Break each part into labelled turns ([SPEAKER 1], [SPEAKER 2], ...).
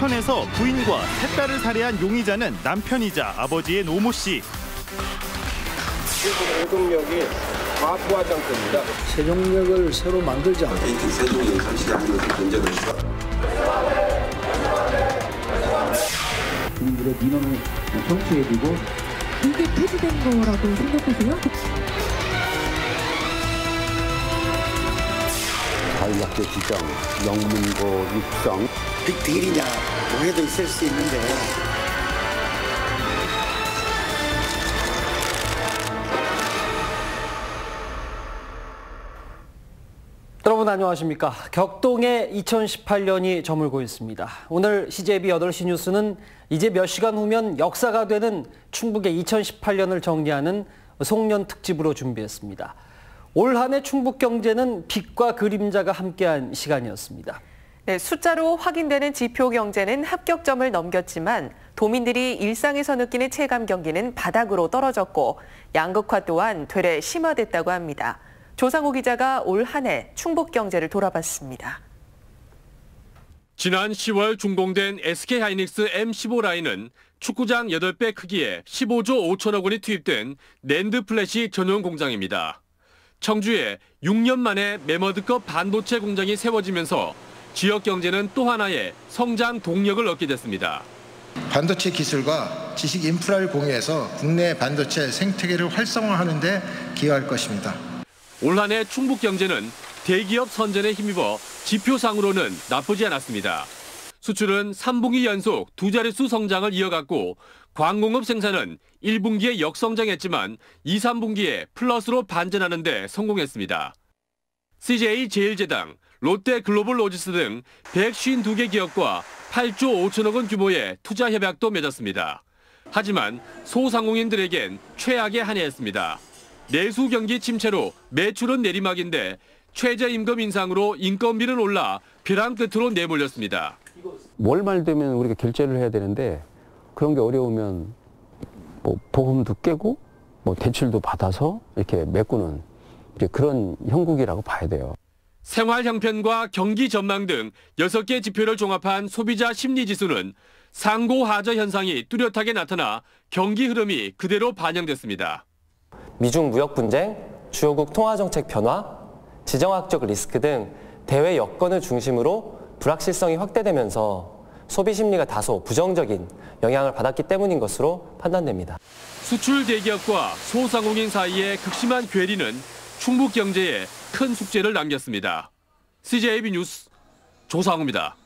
[SPEAKER 1] 인천에서 부인과 세 딸을 살해한 용의자는 남편이자 아버지의 노모 씨.
[SPEAKER 2] 노동력이 과부하장입니다.
[SPEAKER 3] 세종역을 새로 만들자.
[SPEAKER 2] 세종역 설치하는 것을 문제가 있어.
[SPEAKER 4] 국민들의 민원을 청취해주고
[SPEAKER 5] 이게 폐지된 거라고 생각하세요?
[SPEAKER 6] 자율학교 지정, 영문고 육성.
[SPEAKER 7] 빅딜이냐 오해도 있을 수 있는데
[SPEAKER 8] 여러분 안녕하십니까. 격동의 2018년이 저물고 있습니다. 오늘 CJB 8시 뉴스는 이제 몇 시간 후면 역사가 되는 충북의 2018년을 정리하는 송년 특집으로 준비했습니다. 올 한 해 충북 경제는 빛과 그림자가 함께한 시간이었습니다.
[SPEAKER 9] 네, 숫자로 확인되는 지표 경제는 합격점을 넘겼지만 도민들이 일상에서 느끼는 체감 경기는 바닥으로 떨어졌고 양극화 또한 되레 심화됐다고 합니다. 조상호 기자가 올 한 해 충북 경제를 돌아봤습니다.
[SPEAKER 10] 지난 10월 준공된 SK하이닉스 M15 라인은 축구장 8배 크기에 15조 5천억 원이 투입된 낸드 플래시 전용 공장입니다. 청주에 6년 만에 매머드급 반도체 공장이 세워지면서 지역 경제는 또 하나의 성장 동력을 얻게 됐습니다.
[SPEAKER 11] 반도체 기술과 지식 인프라를 공유해서 국내 반도체 생태계를 활성화하는 데 기여할 것입니다.
[SPEAKER 10] 올 한 해 충북 경제는 대기업 선전에 힘입어 지표상으로는 나쁘지 않았습니다. 수출은 3분기 연속 두 자릿수 성장을 이어갔고 광공업 생산은 1분기에 역성장했지만 2, 3분기에 플러스로 반전하는 데 성공했습니다. CJ 제일제당, 롯데 글로벌 로지스 등 152개 기업과 8조 5천억 원 규모의 투자 협약도 맺었습니다. 하지만 소상공인들에겐 최악의 한 해였습니다. 내수 경기 침체로 매출은 내리막인데 최저임금 인상으로 인건비는 올라 벼랑 끝으로 내몰렸습니다.
[SPEAKER 6] 월말 되면 우리가 결제를 해야 되는데 그런 게 어려우면 뭐 보험도 깨고 뭐 대출도 받아서 이렇게 메꾸는 이제 그런 형국이라고 봐야 돼요.
[SPEAKER 10] 생활 형편과 경기 전망 등 6개 지표를 종합한 소비자 심리지수는 상고 하저 현상이 뚜렷하게 나타나 경기 흐름이 그대로 반영됐습니다.
[SPEAKER 12] 미중 무역 분쟁, 주요국 통화 정책 변화, 지정학적 리스크 등 대외 여건을 중심으로 불확실성이 확대되면서 소비 심리가 다소 부정적인 영향을 받았기 때문인 것으로 판단됩니다.
[SPEAKER 10] 수출 대기업과 소상공인 사이의 극심한 괴리는 충북 경제에 큰 숙제를 남겼습니다. CJB 뉴스 조상우입니다.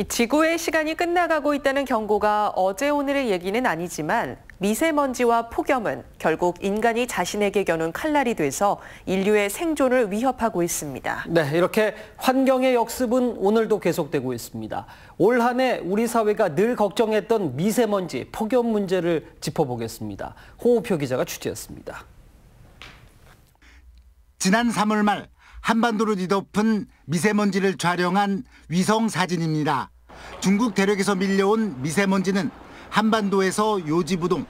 [SPEAKER 9] 지구의 시간이 끝나가고 있다는 경고가 어제 오늘의 얘기는 아니지만 미세먼지와 폭염은 결국 인간이 자신에게 겨눈 칼날이 돼서 인류의 생존을 위협하고 있습니다.
[SPEAKER 8] 네, 이렇게 환경의 역습은 오늘도 계속되고 있습니다. 올 한 해 우리 사회가 늘 걱정했던 미세먼지, 폭염 문제를 짚어보겠습니다. 홍우표 기자가 취재했습니다.
[SPEAKER 13] 지난 3월 말 한반도를 뒤덮은 미세먼지를 촬영한 위성 사진입니다. 중국 대륙에서 밀려온 미세먼지는 한반도에서 요지부동,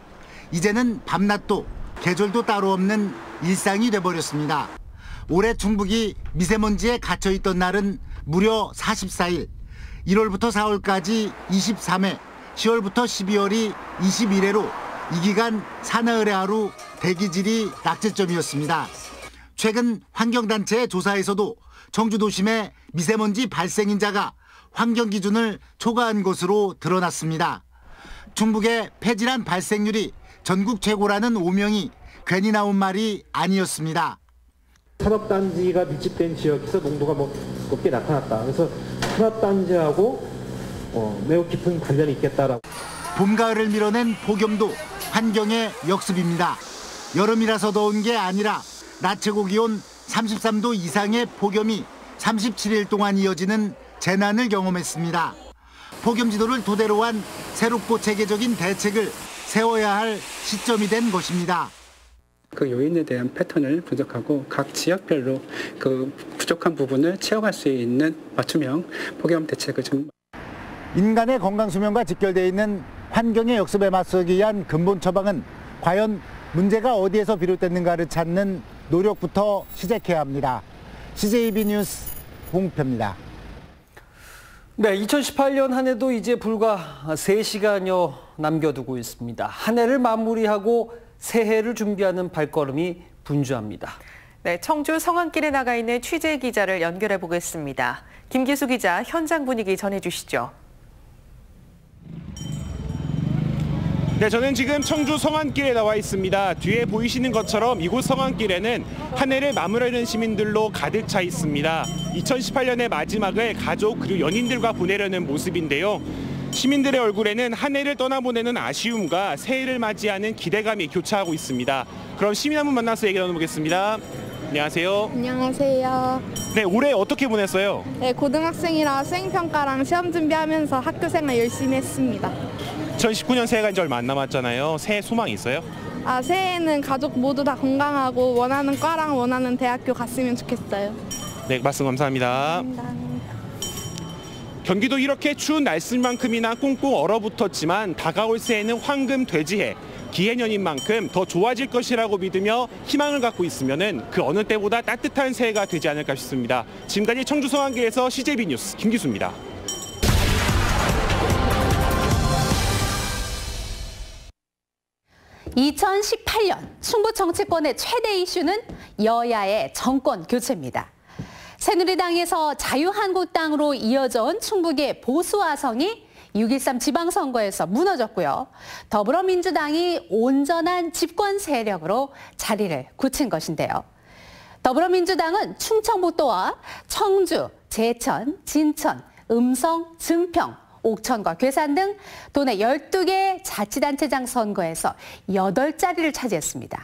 [SPEAKER 13] 이제는 밤낮도 계절도 따로 없는 일상이 돼버렸습니다. 올해 충북이 미세먼지에 갇혀있던 날은 무려 44일, 1월부터 4월까지 23회, 10월부터 12월이 21회로 이 기간 사나흘의 하루 대기질이 낙제점이었습니다. 최근 환경단체의 조사에서도 청주 도심의 미세먼지 발생인자가 환경 기준을 초과한 것으로 드러났습니다. 충북의 폐질환 발생률이 전국 최고라는 오명이 괜히 나온 말이 아니었습니다.
[SPEAKER 14] 산업단지가 밀집된 지역에서 농도가 높게 나타났다. 그래서 산업단지하고 매우 깊은 관련이 있겠다라고.
[SPEAKER 13] 봄, 가을을 밀어낸 폭염도 환경의 역습입니다. 여름이라서 더운 게 아니라 낮 최고 기온 33도 이상의 폭염이 37일 동안 이어지는 재난을 경험했습니다. 폭염 지도를 토대로 한 새롭고 체계적인 대책을 세워야 할 시점이 된 것입니다.
[SPEAKER 15] 그 요인에 대한 패턴을 분석하고 각 지역별로 그 부족한 부분을 채워갈 수 있는 맞춤형 폭염 대책을 좀.
[SPEAKER 13] 인간의 건강 수명과 직결되어 있는 환경의 역습에 맞서기 위한 근본 처방은 과연 문제가 어디에서 비롯됐는가를 찾는 노력부터 시작해야 합니다. CJB 뉴스 홍표입니다.
[SPEAKER 8] 네, 2018년 한 해도 이제 불과 3시간여 남겨두고 있습니다. 한 해를 마무리하고 새해를 준비하는 발걸음이 분주합니다.
[SPEAKER 9] 네, 청주 성안길에 나가 있는 취재 기자를 연결해 보겠습니다. 김기수 기자, 현장 분위기 전해주시죠.
[SPEAKER 16] 네, 저는 지금 청주 성안길에 나와 있습니다. 뒤에 보이시는 것처럼 이곳 성안길에는 한 해를 마무리하는 시민들로 가득 차 있습니다. 2018년의 마지막을 가족 그리고 연인들과 보내려는 모습인데요. 시민들의 얼굴에는 한 해를 떠나보내는 아쉬움과 새해를 맞이하는 기대감이 교차하고 있습니다. 그럼 시민 한 분 만나서 얘기 나눠보겠습니다. 안녕하세요.
[SPEAKER 17] 안녕하세요.
[SPEAKER 16] 네, 올해 어떻게 보냈어요?
[SPEAKER 17] 네, 고등학생이라 수행평가랑 시험 준비하면서 학교 생활 열심히 했습니다.
[SPEAKER 16] 2019년 새해가 이제 얼마 안 남았잖아요. 새해 소망이 있어요?
[SPEAKER 17] 새해에는 가족 모두 다 건강하고 원하는 과랑 원하는 대학교 갔으면 좋겠어요.
[SPEAKER 16] 네, 말씀 감사합니다. 경기도 이렇게 추운 날씨만큼이나 꽁꽁 얼어붙었지만 다가올 새해는 황금 돼지해, 기해년인 만큼 더 좋아질 것이라고 믿으며 희망을 갖고 있으면은 그 어느 때보다 따뜻한 새해가 되지 않을까 싶습니다. 지금까지 청주 성안길에서 CJB 뉴스 김기수입니다.
[SPEAKER 18] (2018년) 충북 정치권의 최대 이슈는 여야의 정권 교체입니다. 새누리당에서 자유한국당으로 이어져온 충북의 보수화성이 6.13 지방선거에서 무너졌고요. 더불어민주당이 온전한 집권 세력으로 자리를 굳힌 것인데요. 더불어민주당은 충청북도와 청주, 제천, 진천, 음성, 증평, 옥천과 괴산 등 도내 12개 자치단체장 선거에서 8자리를 차지했습니다.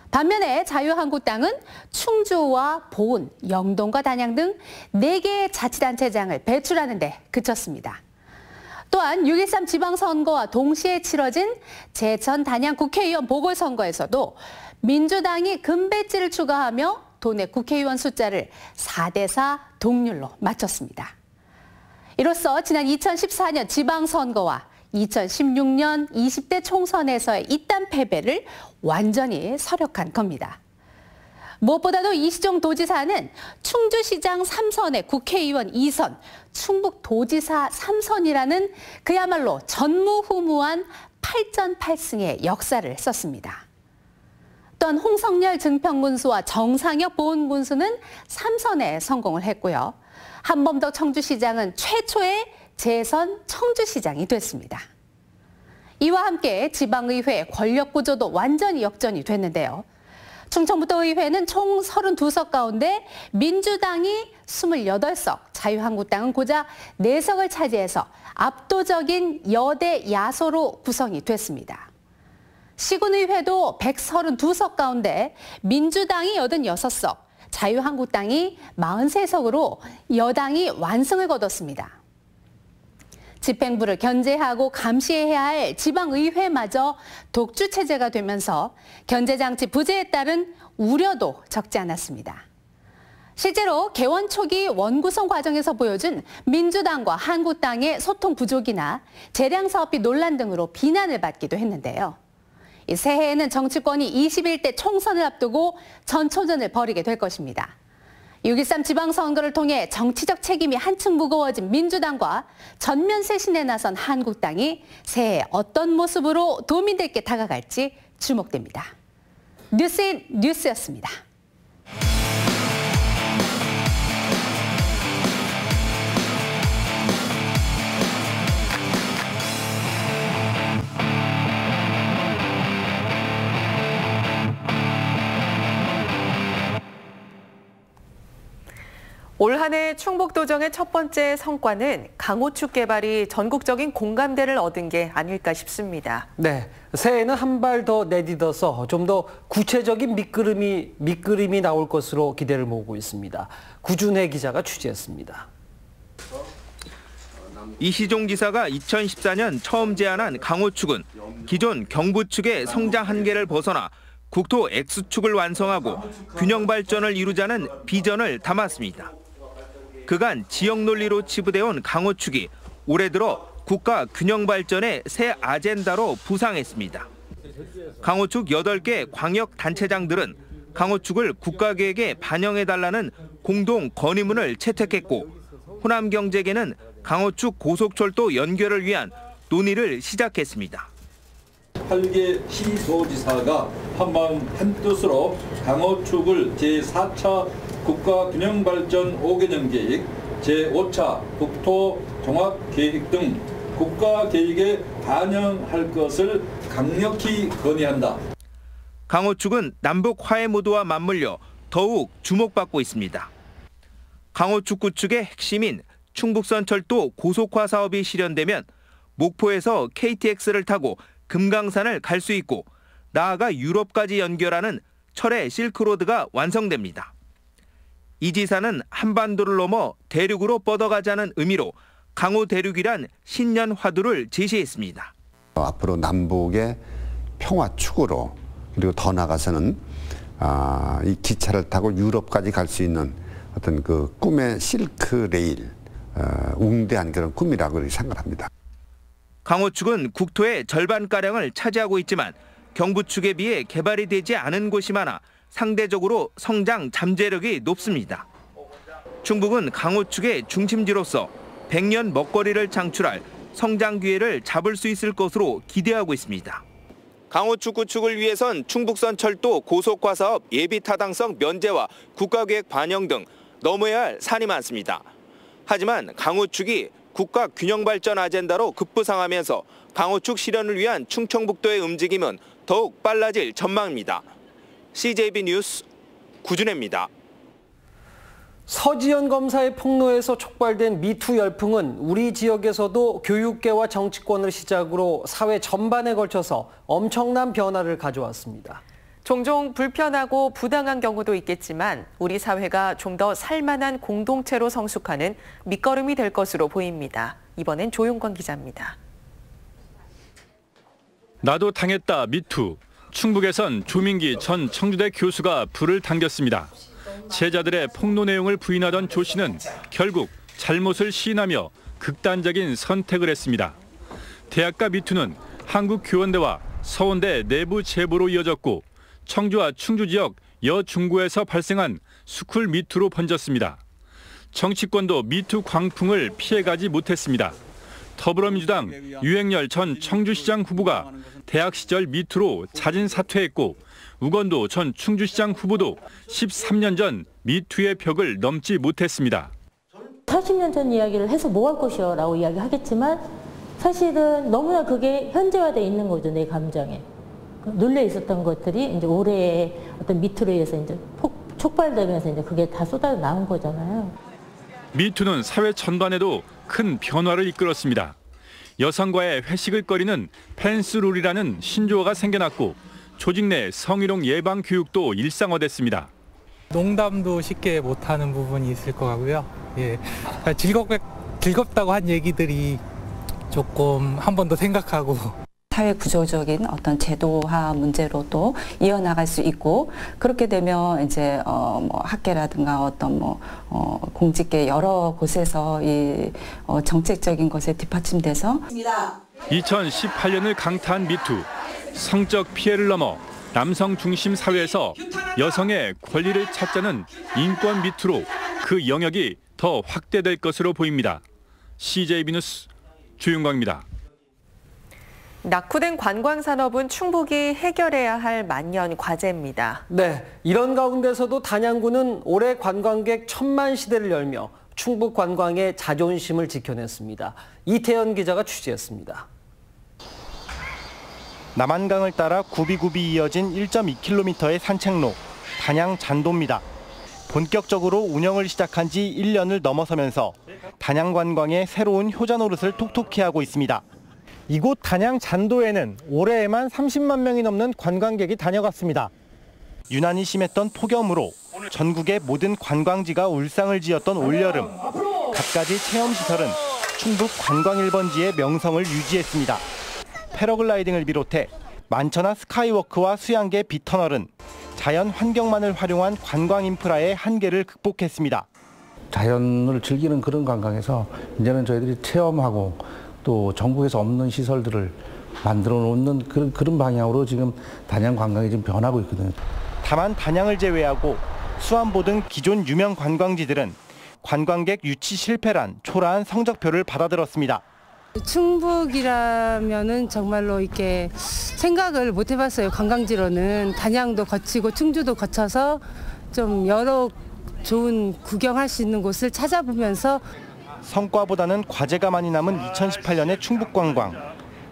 [SPEAKER 18] 반면에 자유한국당은 충주와 보은, 영동과 단양 등 4개의 자치단체장을 배출하는 데 그쳤습니다. 또한 6.13 지방선거와 동시에 치러진 제천 단양 국회의원 보궐선거에서도 민주당이 금배지를 추가하며 도내 국회의원 숫자를 4대4 동률로 맞췄습니다. 이로써 지난 2014년 지방선거와 2016년 20대 총선에서의 잇단 패배를 완전히 서력한 겁니다. 무엇보다도 이시종 도지사는 충주시장 3선에 국회의원 2선, 충북도지사 3선이라는 그야말로 전무후무한 8전8승의 역사를 썼습니다. 또한 홍성열 증평군수와 정상혁 보훈군수는 3선에 성공을 했고요. 한범덕 청주시장은 최초의 재선 청주시장이 됐습니다. 이와 함께 지방의회 권력구조도 완전히 역전이 됐는데요. 충청북도의회는 총 32석 가운데 민주당이 28석, 자유한국당은 고작 4석을 차지해서 압도적인 여대 야소로 구성이 됐습니다. 시군의회도 132석 가운데 민주당이 86석, 자유한국당이 43석으로 여당이 완승을 거뒀습니다. 집행부를 견제하고 감시해야 할 지방의회마저 독주체제가 되면서 견제장치 부재에 따른 우려도 적지 않았습니다. 실제로 개원 초기 원구성 과정에서 보여준 민주당과 한국당의 소통 부족이나 재량사업비 논란 등으로 비난을 받기도 했는데요. 새해에는 정치권이 21대 총선을 앞두고 전초전을 벌이게 될 것입니다. 6.13 지방선거를 통해 정치적 책임이 한층 무거워진 민주당과 전면 쇄신에 나선 한국당이 새해 어떤 모습으로 도민들께 다가갈지 주목됩니다. 뉴스인 뉴스였습니다.
[SPEAKER 9] 올 한 해 충북도정의 첫 번째 성과는 강호축 개발이 전국적인 공감대를 얻은 게 아닐까 싶습니다.
[SPEAKER 8] 네, 새해에는 한 발 더 내딛어서 좀 더 구체적인 밑그림이 나올 것으로 기대를 모으고 있습니다. 구준혜 기자가 취재했습니다.
[SPEAKER 19] 이시종 지사가 2014년 처음 제안한 강호축은 기존 경부축의 성장 한계를 벗어나 국토 X축을 완성하고 균형 발전을 이루자는 비전을 담았습니다. 그간 지역 논리로 치부되어온 강호축이 올해 들어 국가 균형 발전의 새 아젠다로 부상했습니다. 강호축 8개 광역단체장들은 강호축을 국가계획에 반영해달라는 공동 건의문을 채택했고 호남경제계는 강호축 고속철도 연결을 위한 논의를 시작했습니다.
[SPEAKER 20] 8개 시도지사가 한뜻으로 강호축을 제4차 국가균형발전 5개년 계획, 제5차 국토종합계획 등 국가계획에 반영할 것을 강력히 건의한다.
[SPEAKER 19] 강호축은 남북 화해 모드와 맞물려 더욱 주목받고 있습니다. 강호축 구축의 핵심인 충북선 철도 고속화 사업이 실현되면 목포에서 KTX를 타고 금강산을 갈 수 있고 나아가 유럽까지 연결하는 철의 실크로드가 완성됩니다. 이 지사는 한반도를 넘어 대륙으로 뻗어가자는 의미로 강호대륙이란 신년 화두를 제시했습니다.
[SPEAKER 21] 앞으로 남북의 평화 추구로 그리고 더 나가서는 이 기차를 타고 유럽까지 갈 수 있는 어떤 그 꿈의 실크 레일, 웅대한 그런 꿈이라고 생각합니다.
[SPEAKER 19] 강호축은 국토의 절반가량을 차지하고 있지만 경부축에 비해 개발이 되지 않은 곳이 많아 상대적으로 성장 잠재력이 높습니다. 충북은 강호축의 중심지로서 100년 먹거리를 창출할 성장 기회를 잡을 수 있을 것으로 기대하고 있습니다. 강호축 구축을 위해선 충북선 철도 고속화 사업 예비 타당성 면제와 국가계획 반영 등 넘어야 할 산이 많습니다. 하지만 강호축이 국가 균형 발전 아젠다로 급부상하면서 강호축 실현을 위한 충청북도의 움직임은 더욱 빨라질 전망입니다. CJB 뉴스 구준혜입니다.
[SPEAKER 8] 서지현 검사의 폭로에서 촉발된 미투 열풍은 우리 지역에서도 교육계와 정치권을 시작으로 사회 전반에 걸쳐서 엄청난 변화를 가져왔습니다.
[SPEAKER 9] 종종 불편하고 부당한 경우도 있겠지만 우리 사회가 좀 더 살만한 공동체로 성숙하는 밑거름이 될 것으로 보입니다. 이번엔 조용권 기자입니다.
[SPEAKER 22] 나도 당했다 미투. 충북에선 조민기 전 청주대 교수가 불을 당겼습니다. 제자들의 폭로 내용을 부인하던 조 씨는 결국 잘못을 시인하며 극단적인 선택을 했습니다. 대학가 미투는 한국교원대와 서원대 내부 제보로 이어졌고 청주와 충주 지역 여중고에서 발생한 스쿨 미투로 번졌습니다. 정치권도 미투 광풍을 피해가지 못했습니다. 더불어민주당 유행열 전 청주시장 후보가 대학 시절 미투로 자진 사퇴했고 우건도 전 충주시장 후보도 13년 전 미투의 벽을 넘지 못했습니다.
[SPEAKER 23] 40년 전 이야기를 해서 뭐 할 것이요 라고 이야기하겠지만 사실은 너무나 그게 현재화되어 있는 거죠, 내 감정에. 눌려 있었던 것들이 이제 올해의 어떤 미투로 해서 이제 촉발되면서 이제 그게 다 쏟아 나온 거잖아요.
[SPEAKER 22] 미투는 사회 전반에도 큰 변화를 이끌었습니다. 여성과의 회식을 꺼리는 펜스룰이라는 신조어가 생겨났고 조직 내 성희롱 예방 교육도 일상화됐습니다.
[SPEAKER 24] 농담도 쉽게 못하는 부분이 있을 것 같고요. 예, 즐겁다고 한 얘기들이 조금 한 번 더 생각하고.
[SPEAKER 25] 사회 구조적인 어떤 제도화 문제로도 이어나갈 수 있고 그렇게 되면 이제 뭐 학계라든가 어떤 공직계 여러 곳에서 이 정책적인 것에 뒷받침돼서
[SPEAKER 22] 2018년을 강타한 미투. 성적 피해를 넘어 남성 중심 사회에서 여성의 권리를 찾자는 인권 미투로 그 영역이 더 확대될 것으로 보입니다. CJB 뉴스 주윤광입니다.
[SPEAKER 9] 낙후된 관광산업은 충북이 해결해야 할 만년 과제입니다.
[SPEAKER 8] 네, 이런 가운데서도 단양구는 올해 관광객 1000만 시대를 열며 충북 관광의 자존심을 지켜냈습니다. 이태현 기자가 취재했습니다.
[SPEAKER 1] 남한강을 따라 굽이굽이 이어진 1.2km의 산책로, 단양 잔도입니다. 본격적으로 운영을 시작한 지 1년을 넘어서면서 단양 관광의 새로운 효자 노릇을 톡톡히 하고 있습니다. 이곳 단양 잔도에는 올해에만 30만 명이 넘는 관광객이 다녀갔습니다. 유난히 심했던 폭염으로 전국의 모든 관광지가 울상을 지었던 올여름. 갖가지 체험시설은 충북 관광 1번지의 명성을 유지했습니다. 패러글라이딩을 비롯해 만천하 스카이워크와 수양계 빗터널은 자연 환경만을 활용한 관광 인프라의 한계를 극복했습니다.
[SPEAKER 3] 자연을 즐기는 그런 관광에서 이제는 저희들이 체험하고 또 전국에서 없는 시설들을 만들어 놓는 그런 방향으로 지금 단양 관광이 지금 변하고 있거든요.
[SPEAKER 1] 다만 단양을 제외하고 수안보 등 기존 유명 관광지들은 관광객 유치 실패란 초라한 성적표를 받아들었습니다.
[SPEAKER 2] 충북이라면은 정말로 이렇게 생각을 못 해봤어요. 관광지로는 단양도 거치고 충주도 거쳐서 좀 여러 좋은 구경할 수 있는 곳을 찾아보면서
[SPEAKER 1] 성과보다는 과제가 많이 남은 2018년의 충북관광.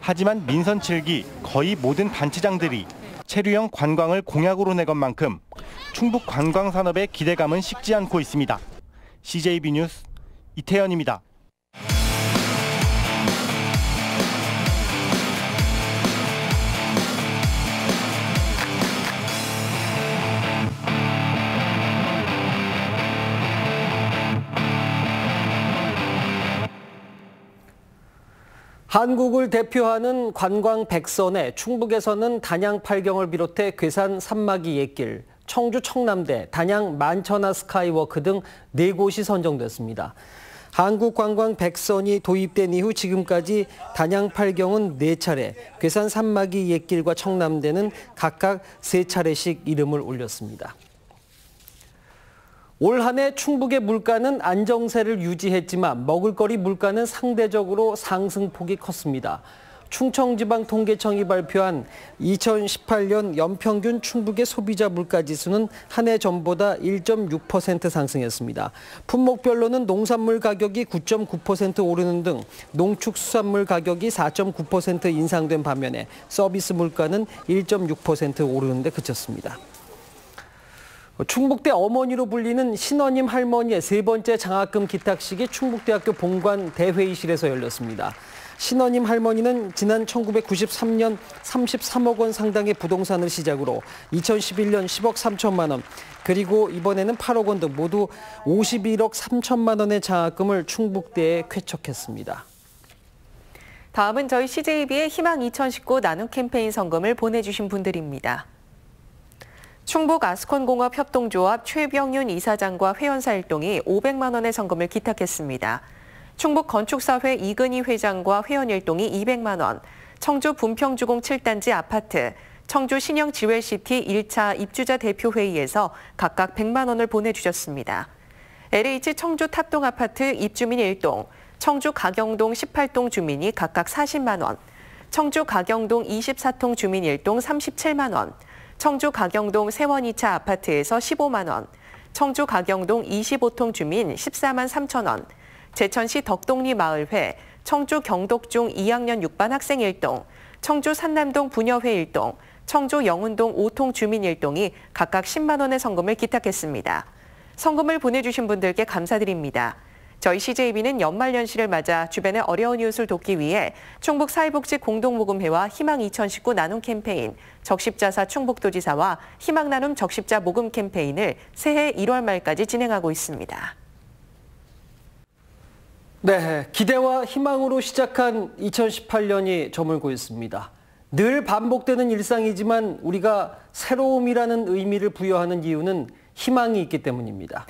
[SPEAKER 1] 하지만 민선 7기 거의 모든 단체장들이 체류형 관광을 공약으로 내건 만큼 충북 관광 산업의 기대감은 식지 않고 있습니다. CJB 뉴스 이태현입니다.
[SPEAKER 8] 한국을 대표하는 관광 백선에 충북에서는 단양 팔경을 비롯해 괴산 산마기 옛길, 청주 청남대, 단양 만천하 스카이워크 등 4곳이 선정됐습니다. 한국 관광 백선이 도입된 이후 지금까지 단양 팔경은 4차례, 괴산 산마기 옛길과 청남대는 각각 3차례씩 이름을 올렸습니다. 올 한 해 충북의 물가는 안정세를 유지했지만 먹을거리 물가는 상대적으로 상승폭이 컸습니다. 충청지방통계청이 발표한 2018년 연평균 충북의 소비자 물가지수는 한 해 전보다 1.6% 상승했습니다. 품목별로는 농산물 가격이 9.9% 오르는 등 농축수산물 가격이 4.9% 인상된 반면에 서비스 물가는 1.6% 오르는 데 그쳤습니다. 충북대 어머니로 불리는 신어님 할머니의 3번째 장학금 기탁식이 충북대학교 본관 대회의실에서 열렸습니다. 신어님 할머니는 지난 1993년 33억 원 상당의 부동산을 시작으로 2011년 10억 3천만 원, 그리고 이번에는 8억 원 등 모두 51억 3천만 원의 장학금을 충북대에 쾌척했습니다.
[SPEAKER 9] 다음은 저희 CJB의 희망 2019 나눔 캠페인 성금을 보내주신 분들입니다. 충북 아스콘공업 협동조합 최병윤 이사장과 회원사 일동이 500만 원의 성금을 기탁했습니다. 충북 건축사회 이근희 회장과 회원 일동이 200만 원, 청주 분평주공 7단지 아파트, 청주 신형 지웰시티 1차 입주자 대표회의에서 각각 100만 원을 보내주셨습니다. LH 청주 탑동 아파트 입주민 1동, 청주 가경동 18동 주민이 각각 40만 원, 청주 가경동 24동 주민 1동 37만 원, 청주 가경동 세원 2차 아파트에서 15만 원, 청주 가경동 25동 주민 14만 3천 원, 제천시 덕동리 마을회, 청주 경덕중 2학년 6반 학생 1동, 청주 산남동 부녀회 1동, 청주 영운동 5통 주민 1동이 각각 10만 원의 성금을 기탁했습니다. 성금을 보내주신 분들께 감사드립니다. 저희 CJB는 연말연시를 맞아 주변의 어려운 이웃을 돕기 위해 충북사회복지공동모금회와 희망 2019 나눔 캠페인, 적십자사 충북도지사와 희망나눔 적십자 모금 캠페인을 새해 1월 말까지 진행하고 있습니다.
[SPEAKER 8] 네, 기대와 희망으로 시작한 2018년이 저물고 있습니다. 늘 반복되는 일상이지만 우리가 새로움이라는 의미를 부여하는 이유는 희망이 있기 때문입니다.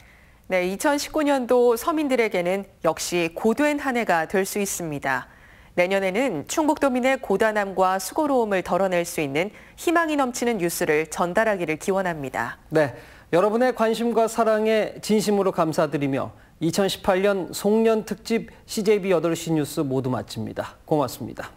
[SPEAKER 9] 네, 2019년도 서민들에게는 역시 고된 한 해가 될 수 있습니다. 내년에는 충북도민의 고단함과 수고로움을 덜어낼 수 있는 희망이 넘치는 뉴스를 전달하기를 기원합니다.
[SPEAKER 8] 네, 여러분의 관심과 사랑에 진심으로 감사드리며 2018년 송년 특집 CJB 8시 뉴스 모두 마칩니다. 고맙습니다.